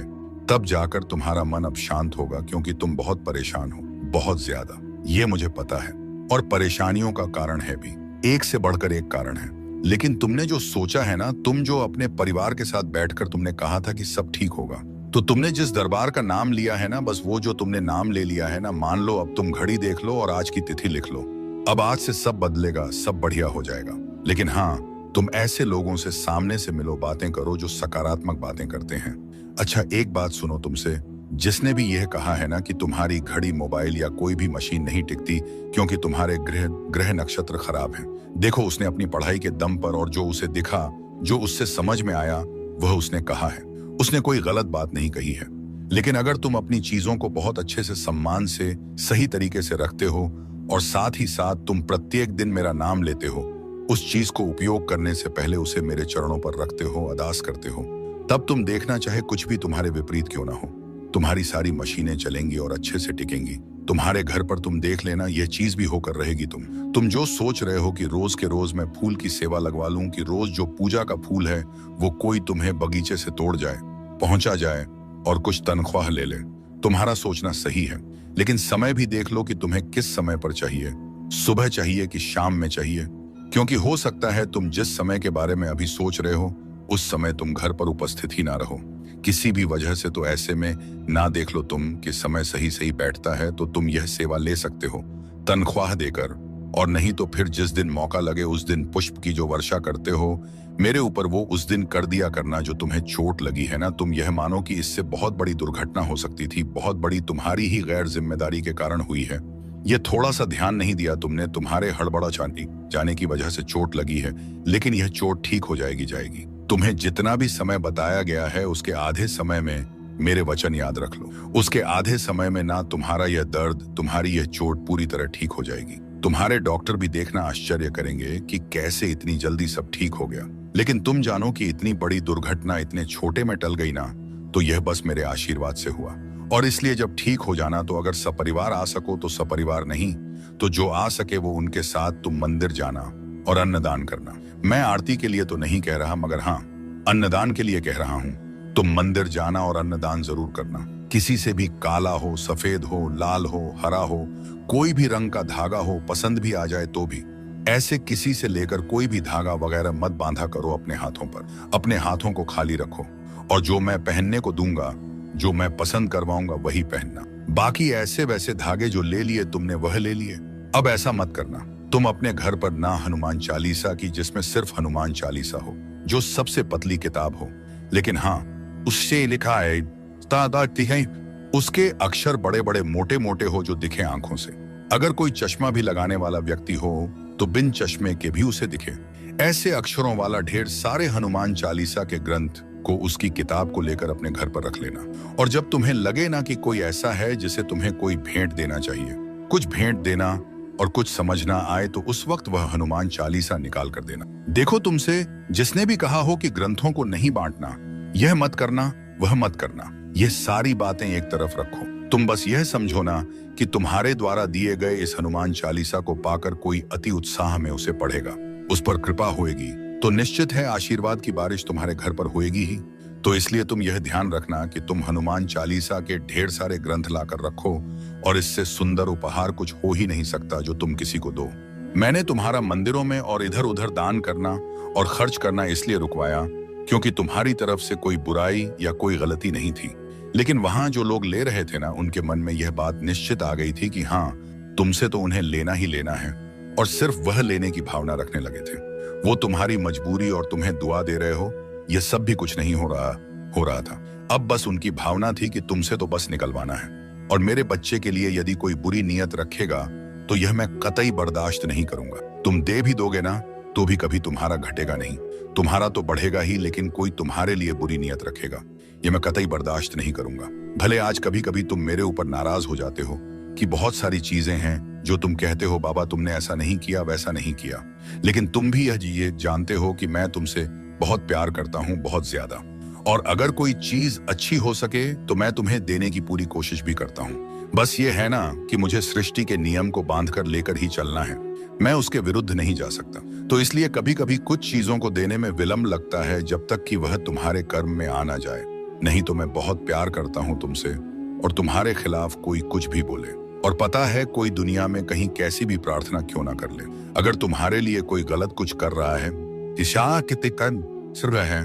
तब जाकर तुम्हारा मन अब शांत होगा, क्योंकि तुम बहुत परेशान हो, बहुत ज्यादा। ये मुझे पता है, और परेशानियों का कारण है भी, एक से बढ़कर एक कारण है। लेकिन तुमने जो सोचा है ना, तुम जो अपने परिवार के साथ बैठकर तुमने कहा था कि सब ठीक होगा, तो तुमने जिस दरबार का नाम लिया है ना, बस वो जो तुमने नाम ले लिया है ना, मान लो अब तुम घड़ी देख लो और आज की तिथि लिख लो। अब आज से सब बदलेगा, सब बढ़िया हो जाएगा। लेकिन हाँ, तुम ऐसे लोगों से सामने से मिलो, बातें करो जो सकारात्मक बातें करते हैं। अच्छा, एक बात सुनो तुमसे, जिसने भी यह कहा है ना कि तुम्हारी घड़ी, मोबाइल या कोई भी मशीन नहीं टिकती क्योंकि तुम्हारे ग्रह ग्रह नक्षत्र खराब हैं, देखो उसने अपनी पढ़ाई के दम पर और जो उसे दिखा, जो उससे समझ में आया, वह उसने कहा है। उसने कोई गलत बात नहीं कही है। लेकिन अगर तुम अपनी चीजों को बहुत अच्छे से, सम्मान से, सही तरीके से रखते हो और साथ ही साथ तुम प्रत्येक दिन मेरा नाम लेते हो, उस चीज को उपयोग करने से पहले उसे मेरे चरणों पर रखते हो, अरदास करते हो, तब तुम देखना, चाहे कुछ भी तुम्हारे विपरीत क्यों ना हो, तुम्हारी सारी मशीनें चलेंगी और अच्छे से टिकेंगी। तुम्हारे घर पर तुम देख लेना, यह चीज भी होकर रहेगी। तुम जो सोच रहे हो कि रोज के रोज मैं फूल की सेवा लगवा लूं, कि रोज जो पूजा का फूल है वो कोई तुम्हें बगीचे से तोड़ जाए, पहुंचा जाए और कुछ तनख्वाह ले ले, तुम्हारा सोचना सही है। लेकिन समय भी देख लो कि तुम्हें किस समय पर चाहिए, सुबह चाहिए कि शाम में चाहिए, क्योंकि हो सकता है तुम जिस समय के बारे में अभी सोच रहे हो उस समय तुम घर पर उपस्थित ही ना रहो, किसी भी वजह से। तो ऐसे में ना देख लो तुम कि समय सही सही बैठता है, तो तुम यह सेवा ले सकते हो तनख्वाह देकर, और नहीं तो फिर जिस दिन मौका लगे उस दिन पुष्प की जो वर्षा करते हो मेरे ऊपर, वो उस दिन कर दिया करना। जो तुम्हें चोट लगी है ना, तुम यह मानो कि इससे बहुत बड़ी दुर्घटना हो सकती थी, बहुत बड़ी, तुम्हारी ही गैर जिम्मेदारी के कारण हुई है। ये थोड़ा सा ध्यान नहीं दिया तुमने, तुम्हारे हड़बड़ा जाने की वजह से चोट लगी है। लेकिन यह चोट ठीक हो जाएगी। तुम्हें जितना भी समय बताया गया है उसके आधे समय में मेरे वचन याद रख लो, उसके आधे समय में ना तुम्हारा यह दर्द, तुम्हारी यह चोट पूरी तरह ठीक हो जाएगी। तुम्हारे डॉक्टर भी देखना आश्चर्य करेंगे कि कैसे इतनी जल्दी सब ठीक हो गया। लेकिन तुम जानो कि इतनी बड़ी दुर्घटना इतने छोटे में टल गई ना, तो यह बस मेरे आशीर्वाद से हुआ। और इसलिए जब ठीक हो जाना, तो अगर सपरिवार आ सको तो सपरिवार, नहीं तो जो आ सके वो उनके साथ तुम मंदिर जाना और अन्नदान करना। मैं आरती के लिए तो नहीं कह रहा, मगर हाँ, अन्नदान के लिए कह रहा हूं। तुम मंदिर जाना और अन्नदान जरूर करना। किसी से भी काला हो, सफेद हो, लाल हो, हरा हो, कोई भी रंग का धागा हो, पसंद भी आ जाए तो भी, ऐसे किसी से लेकर कोई भी धागा वगैरह मत बांधा करो अपने हाथों पर। अपने हाथों को खाली रखो, और जो मैं पहनने को दूंगा, जो मैं पसंद करवाऊंगा वही पहनना। बाकी ऐसे वैसे धागे जो ले लिए तुमने वह ले लिए। अब ऐसा मत करना, तुम अपने घर पर ना हनुमान चालीसा की, जिसमें सिर्फ हनुमान चालीसा हो, जो सबसे पतली किताब हो, लेकिन हाँ उससे लिखा है उसके अक्षर बड़े बड़े मोटे मोटे हो, जो दिखे आंखों से। अगर कोई चश्मा भी लगाने वाला व्यक्ति हो तो बिन चश्मे के भी उसे दिखे। ऐसे अक्षरों वाला ढेर सारे हनुमान चालीसा के ग्रंथ को, उसकी किताब को लेकर अपने घर पर रख लेना। और जब तुम्हें लगे ना कि कोई ऐसा है जिसे तुम्हें कोई भेंट देना चाहिए, कुछ भेंट देना और कुछ समझना आए, तो उस वक्त वह हनुमान चालीसा निकाल कर देना। देखो, तुमसे जिसने भी कहा हो कि ग्रंथों को नहीं बांटना, यह मत करना, वह मत करना, ये सारी बातें एक तरफ रखो। तुम बस यह समझो ना कि तुम्हारे द्वारा दिए गए इस हनुमान चालीसा को पाकर कोई अति उत्साह में उसे पढ़ेगा, उस पर कृपा होएगी, तो निश्चित है आशीर्वाद की बारिश तुम्हारे घर पर होएगी ही। तो इसलिए तुम यह ध्यान रखना कि तुम हनुमान चालीसा के ढेर सारे ग्रंथ लाकर रखो, और इससे सुंदर उपहार कुछ हो ही नहीं सकता जो तुम किसी को दो। मैंने तुम्हारा मंदिरों में और इधर उधर दान करना और खर्च करना इसलिए रुकवाया क्योंकि तुम्हारी तरफ से कोई बुराई या कोई गलती नहीं थी। लेकिन वहां जो लोग ले रहे थे ना, उनके मन में यह बात निश्चित आ गई थी कि हाँ, तुमसे तो उन्हें लेना ही लेना है, और सिर्फ वह लेने की भावना रखने लगे थे। वो तुम्हारी मजबूरी और तुम्हें दुआ दे रहे हो, यह सब भी कुछ नहीं हो रहा था। अब बस उनकी भावना थी कि तुमसे तो बस निकलवाना है। और मेरे बच्चे के लिए यदि कोई बुरी नीयत रखेगा तो यह मैं कतई बर्दाश्त नहीं करूंगा। तुम दे भी दोगे ना तो भी कभी तुम्हारा घटेगा नहीं, तुम्हारा तो बढ़ेगा ही, लेकिन कोई तुम्हारे लिए बुरी नीयत रखेगा, यह मैं कतई बर्दाश्त नहीं करूंगा। भले आज कभी कभी तुम मेरे ऊपर नाराज हो जाते हो कि बहुत सारी चीजें हैं जो तुम कहते हो, बाबा तुमने ऐसा नहीं किया, वैसा नहीं किया, लेकिन तुम भी ये जानते हो कि मैं तुमसे बहुत प्यार करता हूं, बहुत ज्यादा। और अगर कोई चीज अच्छी हो सके तो मैं तुम्हें देने की पूरी कोशिश भी करता हूं। बस ये है ना कि मुझे सृष्टि के नियम को बांधकर लेकर ही चलना है। मैं उसके विरुद्ध नहीं जा सकता। तो इसलिए कभी कभी कुछ चीजों को देने में विलंब लगता है जब तक कि वह तुम्हारे कर्म में आ ना जाए। नहीं तो मैं बहुत प्यार करता हूं तुमसे और तुम्हारे खिलाफ कोई कुछ भी बोले, और पता है कोई दुनिया में कहीं कैसी भी प्रार्थना क्यों ना कर ले, अगर तुम्हारे लिए कोई गलत कुछ कर रहा है, दिशा कितने कन सिर रहा है,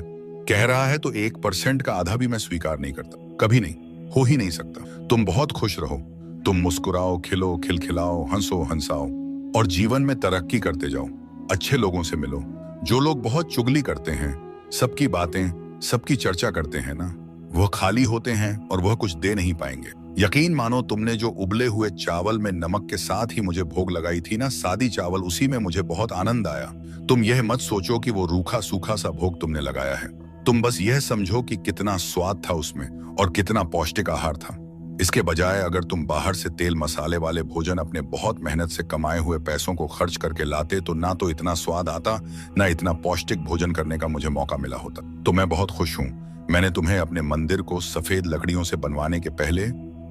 कह रहा है, तो 1% का आधा भी मैं स्वीकार नहीं करता। कभी नहीं, हो ही नहीं सकता। तुम बहुत खुश रहो, तुम मुस्कुराओ, खिलो, खिलखिलाओ, हंसो, हंसाओ और जीवन में तरक्की करते जाओ। अच्छे लोगों से मिलो। जो लोग बहुत चुगली करते हैं, सबकी बातें, सबकी चर्चा करते हैं ना, वह खाली होते हैं और वह कुछ दे नहीं पाएंगे। यकीन मानो, तुमने जो उबले हुए चावल में नमक के साथ ही मुझे भोग लगाई थी ना, सादी चावल, उसी में मुझे बहुत आनंद आया। तुम यह मत सोचो कि वो रूखा सूखा सा भोग तुमने लगाया है। तुम बस यह समझो कि कितना स्वाद था उसमें और कितना पौष्टिक आहार था। इसके बजाय अगर तुम बाहर से तेल मसाले वाले भोजन अपने बहुत मेहनत से कमाए हुए पैसों को खर्च करके लाते, तो ना तो इतना स्वाद आता, ना इतना पौष्टिक भोजन करने का मुझे मौका मिला होता। तो मैं बहुत खुश हूँ मैंने तुम्हें अपने मंदिर को सफेद लकड़ियों से बनवाने के पहले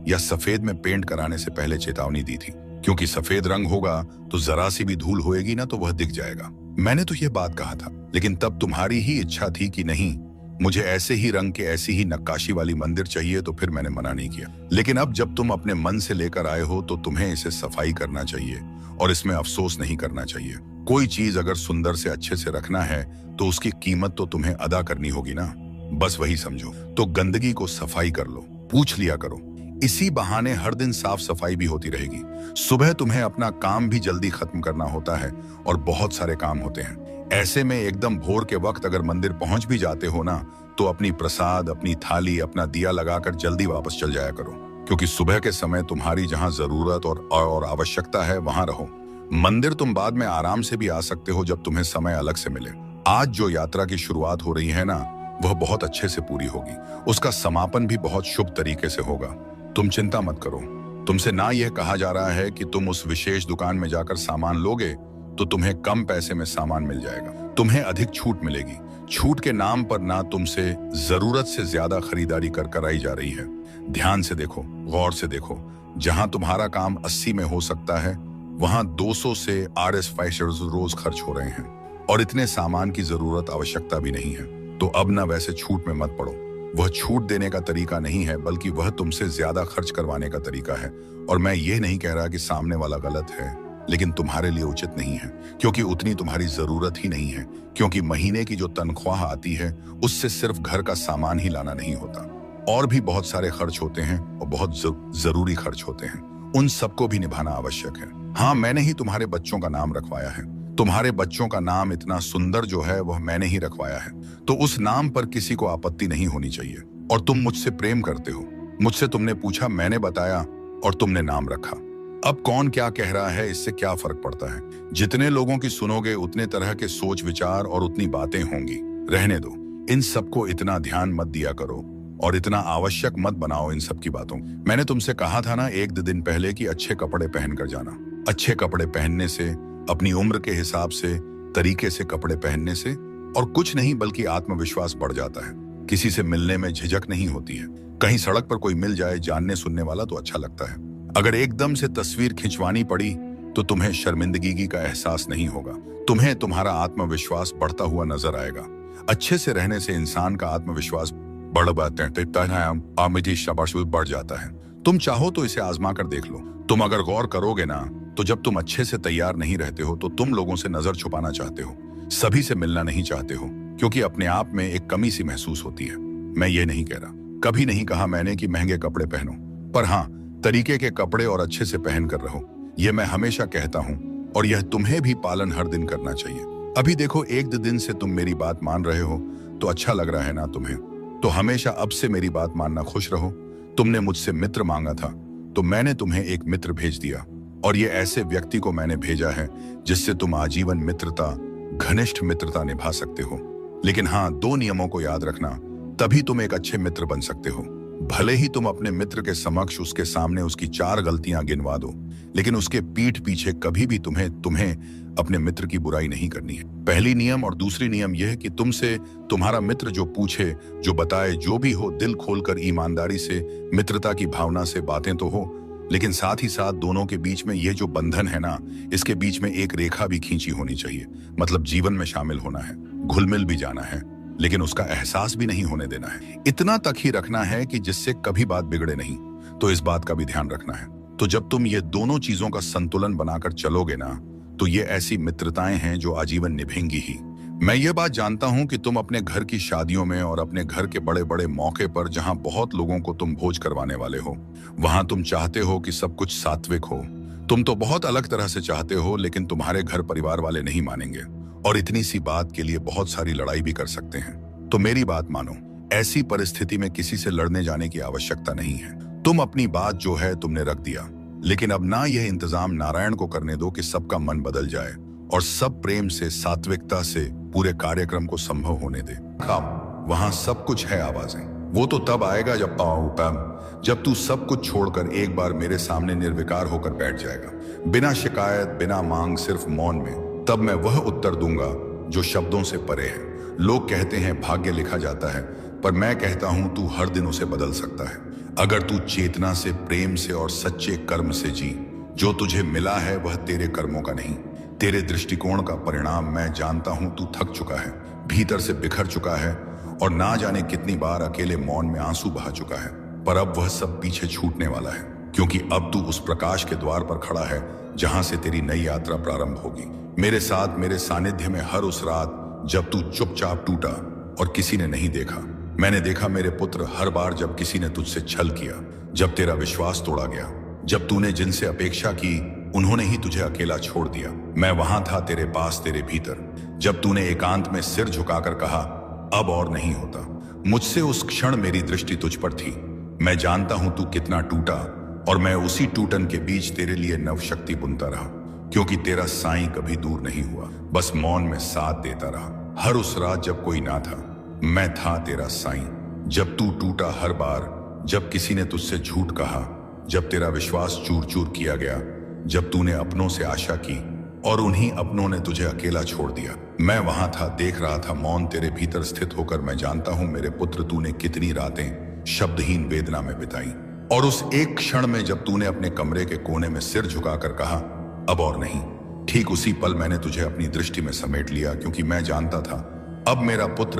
या सफेद में पेंट कराने से पहले चेतावनी दी थी, क्योंकि सफेद रंग होगा तो जरा सी भी धूल होएगी ना तो वह दिख जाएगा। मैंने तो यह बात कहा था, लेकिन तब तुम्हारी ही इच्छा थी कि नहीं, मुझे ऐसे ही रंग के, ऐसी ही नक्काशी वाली मंदिर चाहिए, तो फिर मैंने मना नहीं किया। लेकिन अब जब तुम अपने मन से लेकर आए हो तो तुम्हें इसे सफाई करना चाहिए और इसमें अफसोस नहीं करना चाहिए। कोई चीज अगर सुंदर से अच्छे से रखना है तो उसकी कीमत तो तुम्हें अदा करनी होगी ना, बस वही समझो। तो गंदगी को सफाई कर लो, पूछ लिया करो। इसी बहाने हर दिन साफ सफाई भी होती रहेगी। सुबह तुम्हें अपना काम भी जल्दी खत्म करना होता है और बहुत सारे काम होते हैं। ऐसे में एकदम भोर के वक्त अगर मंदिर पहुंच भी जाते हो ना, तो अपनी प्रसाद, अपनी थाली, अपना दिया लगाकर जल्दी वापस चल जाया करो, क्योंकि सुबह के समय तुम्हारी जहां जरूरत और आवश्यकता है वहां रहो। मंदिर तुम बाद में आराम से भी आ सकते हो जब तुम्हें समय अलग से मिले। आज जो यात्रा की शुरुआत हो रही है ना, वह बहुत अच्छे से पूरी होगी। उसका समापन भी बहुत शुभ तरीके से होगा। तुम चिंता मत करो। तुमसे ना यह कहा जा रहा है कि तुम उस विशेष दुकान में जाकर सामान लोगे तो तुम्हें कम पैसे में सामान मिल जाएगा। तुम्हें अधिक छूट मिलेगी। छूट के नाम पर ना तुमसे जरूरत से ज्यादा खरीदारी कर कराई जा रही है। ध्यान से देखो, गौर से देखो। जहां तुम्हारा काम 80 में हो सकता है, वहां 200 से RS5 रोज खर्च हो रहे हैं और इतने सामान की जरूरत, आवश्यकता भी नहीं है। तो अब ना वैसे छूट में मत पड़ो। वह छूट देने का तरीका नहीं है, बल्कि वह तुमसे ज्यादा खर्च करवाने का तरीका है। और मैं ये नहीं कह रहा कि सामने वाला गलत है, लेकिन तुम्हारे लिए उचित नहीं है, क्योंकि उतनी तुम्हारी जरूरत ही नहीं है। क्योंकि महीने की जो तनख्वाह आती है, उससे सिर्फ घर का सामान ही लाना नहीं होता, और भी बहुत सारे खर्च होते हैं और बहुत जरूरी खर्च होते हैं। उन सबको भी निभाना आवश्यक है। हाँ, मैंने ही तुम्हारे बच्चों का नाम रखवाया है। तुम्हारे बच्चों का नाम इतना सुंदर जो है वह मैंने ही रखवाया है, तो उस नाम पर किसी को आपत्ति नहीं होनी चाहिए। और तुम मुझसे प्रेम करते हो। मुझसे तुमने पूछा, मैंने बताया और तुमने नाम रखा। अब कौन क्या कह रहा है, इससे क्या फर्क पड़ता है। जितने लोगों की सुनोगे उतने तरह के सोच विचार और उतनी बातें होंगी। रहने दो, इन सबको इतना ध्यान मत दिया करो और इतना आवश्यक मत बनाओ इन सब की बातों। मैंने तुमसे कहा था ना 1 दिन पहले कि अच्छे कपड़े पहन कर जाना। अच्छे कपड़े पहनने से, अपनी उम्र के हिसाब से, तरीके से कपड़े पहनने से और कुछ नहीं बल्कि आत्मविश्वास बढ़ जाता है। किसी से मिलने में झिझक नहीं होती है। कहीं सड़क पर कोई मिल जाए जानने सुनने वाला तो अच्छा लगता है। अगर एकदम से तस्वीर खिंचवानी पड़ी तो तुम्हें शर्मिंदगी का एहसास नहीं होगा। तुम्हें तुम्हारा आत्मविश्वास बढ़ता हुआ नजर आएगा। अच्छे से रहने से इंसान का आत्मविश्वास बढ़ जाता है। तुम चाहो तो इसे आजमा कर देख लो। तुम अगर गौर करोगे ना, तो जब तुम अच्छे से तैयार नहीं रहते हो तो तुम लोगों से नजर छुपाना चाहते हो, सभी से मिलना नहीं चाहते हो, क्योंकि अपने आप में एक कमी सी महसूस होती है। मैं ये नहीं कह रहा, कभी नहीं कहा मैंने कि महंगे कपड़े पहनो, पर हाँ, तरीके के कपड़े और अच्छे से पहन कर रहो। यह मैं हमेशा कहता हूँ और यह तुम्हें भी पालन हर दिन करना चाहिए। अभी देखो, 1 दिन से तुम मेरी बात मान रहे हो तो अच्छा लग रहा है ना तुम्हें। तो हमेशा अब से मेरी बात मानना, खुश रहो। तुमने मुझसे मित्र मांगा था तो मैंने तुम्हें एक मित्र भेज दिया, और ये ऐसे व्यक्ति को मैंने भेजा है जिससे तुम आजीवन मित्रता, घनिष्ठ मित्रता निभा सकते हो। लेकिन हाँ, 2 नियमों को याद रखना, तभी तुम एक अच्छे मित्र बन सकते हो। भले ही तुम अपने मित्र के समक्ष उसके सामने उसकी 4 गलतियां गिनवा दो, लेकिन उसके पीठ पीछे कभी भी तुम्हें अपने मित्र की बुराई नहीं करनी है। पहली नियम। और दूसरी नियम यह है कि तुमसे तुम्हारा मित्र जो पूछे, जो बताए, जो भी हो, दिल खोलकर ईमानदारी से, मित्रता की भावना से बातें तो हो, लेकिन साथ ही साथ दोनों के बीच में ये जो बंधन है ना, इसके बीच में एक रेखा भी खींची होनी चाहिए। मतलब जीवन में शामिल होना है, घुल मिल भी जाना है, लेकिन उसका एहसास भी नहीं होने देना है। इतना तक ही रखना है कि जिससे कभी बात बिगड़े नहीं। तो इस बात का भी ध्यान रखना है। तो जब तुम ये दोनों चीजों का संतुलन बनाकर चलोगे ना, तो ये ऐसी मित्रताएं हैं जो आजीवन निभेंगी ही। मैं ये बात जानता हूं कि तुम अपने घर की शादियों में और अपने घर के बड़े बड़े मौके पर, जहां बहुत लोगों को तुम भोज करवाने वाले हो, वहां तुम चाहते हो कि सब कुछ सात्विक हो। तुम तो बहुत अलग तरह से चाहते हो, लेकिन तुम्हारे घर परिवार वाले नहीं मानेंगे और इतनी सी बात के लिए बहुत सारी लड़ाई भी कर सकते हैं। तो मेरी बात मानो, ऐसी परिस्थिति में किसी से लड़ने जाने की आवश्यकता नहीं है। तुम अपनी बात जो है तुमने रख दिया, लेकिन अब ना यह इंतजाम नारायण को करने दो कि सबका मन बदल जाए और सब प्रेम से, सात्विकता से पूरे कार्यक्रम को संभव होने दे। वहां सब कुछ है आवाजें। वो तो तब आएगा जब तू सब कुछ छोड़कर एक बार मेरे सामने निर्विकार होकर बैठ जाएगा, बिना शिकायत, बिना मांग, सिर्फ मौन में। तब मैं वह उत्तर दूंगा जो शब्दों से परे है। लोग कहते हैं भाग्य लिखा जाता है, पर मैं कहता हूं तू हर दिन उसे बदल सकता है, अगर तू चेतना से, प्रेम से और सच्चे कर्म से जी। जो तुझे मिला है वह तेरे कर्मों का नहीं, तेरे दृष्टिकोण का परिणाम। मैं जानता हूं तू थक चुका है, भीतर से बिखर चुका है और ना जाने कितनी बार अकेले मौन में आंसू बहा चुका है, पर अब वह सब पीछे छूटने वाला है, क्योंकि अब तू उस प्रकाश के द्वार पर खड़ा है जहां से तेरी नई यात्रा प्रारंभ होगी। मेरे साथ, मेरे सानिध्य में हर उस रात जब तू चुपचाप टूटा और किसी ने नहीं देखा। मैंने देखा मेरे पुत्र, हर बार जब किसी ने तुझसे छल किया, जब तेरा विश्वास तोड़ा गया, जब तूने जिनसे अपेक्षा की उन्होंने ही तुझे अकेला छोड़ दिया। मैं वहां था तेरे पास, तेरे भीतर, जब तूने एकांत में सिर झुकाकर कहा अब और नहीं होता। मुझसे उस क्षण मेरी दृष्टि तुझ पर थी। मैं जानता हूं तू कितना टूटा और मैं उसी टूटन के बीच तेरे लिए नव शक्ति बुनता रहा, क्योंकि तेरा साईं कभी दूर नहीं हुआ, बस मौन में साथ देता रहा। हर उस रात जब कोई ना था, मैं था तेरा साईं। जब तू टूटा, हर बार जब किसी ने तुझसे झूठ कहा, जब तेरा विश्वास चूर चूर किया गया, जब तूने अपनों से आशा की और उन्हीं अपनों ने तुझे अकेला छोड़ दिया, मैं वहां था, देख रहा था, मौन तेरे भीतर स्थित होकर। मैं जानता हूं मेरे पुत्र, तूने कितनी रातें शब्दहीन वेदना में बिताई, और उस एक क्षण में जब तूने अपने कमरे के कोने में सिर झुकाकर कहा अब और नहीं, ठीक उसी पल मैंने तुझे अपनी दृष्टि में समेट लिया, क्योंकि मैं जानता था अब मेरा पुत्र